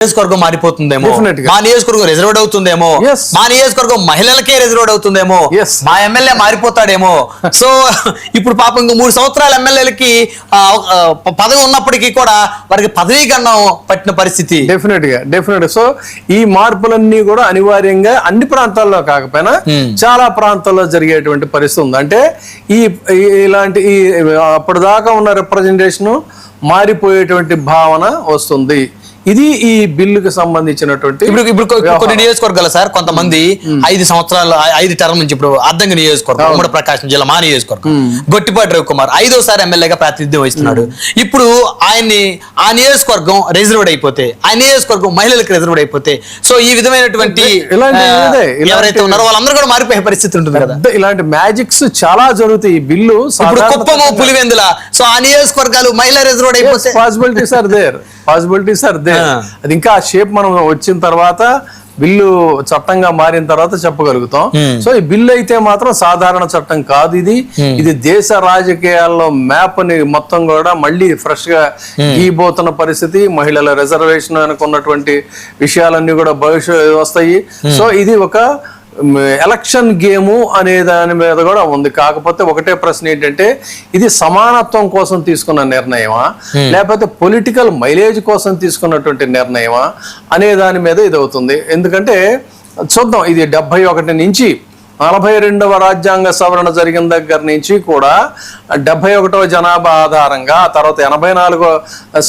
నియోజకవర్గం మారిపోతుందేమో, మా నియోజకవర్గం రిజర్వ్డ్ అవుతుందేమో, మా నియోజకవర్గం మహిళలకే రిజర్వ్డ్ అవుతుందేమో, మా ఎమ్మెల్యే మారిపోతాడేమో. సో ఇప్పుడు పాపం 3 సంవత్సరాల ఎమ్మెల్యేలకి పదవి ఉన్నప్పటికీ కూడా వారికి పదవీ గండం పట్టిన పరిస్థితి. డెఫినెట్ సో ఈ మార్పులన్నీ కూడా అనివార్యంగా అన్ని ప్రాంతాల్లో కాకపోయినా చాలా ప్రాంతాల్లో జరిగేటువంటి పరిస్థితి ఉంది. అంటే ఇలాంటి అప్పటిదాకా ఉన్న రిప్రజెంటేషన్ మారిపోయేటువంటి భావన వస్తుంది. ఇది ఈ బిల్లుకి సంబంధించినటువంటి ఇప్పుడు కొన్ని నియోజకవర్గాలు సార్ కొంతమంది 5 సంవత్సరాలు 5 టర్మ్ నుంచి ఇప్పుడు అద్దంకి నియోజకవర్గం, ఉమ్మడి ప్రకాశం జిల్లా మా నియోజకవర్గం, గొట్టిపాటి రవికుమార్ 5వ ఎమ్మెల్యేగా ప్రాతినిధ్యం వహిస్తున్నాడు. ఇప్పుడు ఆయన్ని ఆ నియోజకవర్గం రిజర్వ్డ్ అయిపోతే, ఆ నియోజకవర్గం మహిళలకు రిజర్వ్డ్ అయిపోతే, సో ఈ విధమైనటువంటి ఎవరైతే ఉన్నారో వాళ్ళందరూ కూడా మారిపోయే పరిస్థితి ఉంటుంది కదా. ఇలాంటి మ్యాజిక్స్ చాలా జరుగుతాయి. ఈ బిల్లు ఇప్పుడు కుప్పము పులివెందుల, సో ఆ నియోజకవర్గాలు మహిళా రిజర్వ్డ్ అయిపోతే పాసిబిలిటీస్ ఆర్ దేర్. అది ఇంకా ఆ షేప్ మనం వచ్చిన తర్వాత, బిల్లు చట్టంగా మారిన తర్వాత చెప్పగలుగుతాం. సో ఈ బిల్లు అయితే మాత్రం సాధారణ చట్టం కాదు. ఇది దేశ రాజకీయాల్లో మ్యాప్ ని మొత్తం కూడా మళ్ళీ ఫ్రెష్ గా గీయబోతున్న పరిస్థితి. మహిళల రిజర్వేషన్ అనుకున్నటువంటి విషయాలన్నీ కూడా భవిష్యత్తు వస్తాయి. సో ఇది ఒక ఎలక్షన్ గేము అనే దాని మీద కూడా ఉంది. కాకపోతే ఒకటే ప్రశ్న ఏంటంటే, ఇది సమానత్వం కోసం తీసుకున్న నిర్ణయమా లేకపోతే పొలిటికల్ మైలేజ్ కోసం తీసుకున్నటువంటి నిర్ణయమా అనే దాని మీద ఇది అవుతుంది. ఎందుకంటే చూద్దాం, ఇది 71 నుంచి 42వ రాజ్యాంగ సవరణ జరిగిన దగ్గర నుంచి కూడా 71వ జనాభా ఆధారంగా, తర్వాత 84వ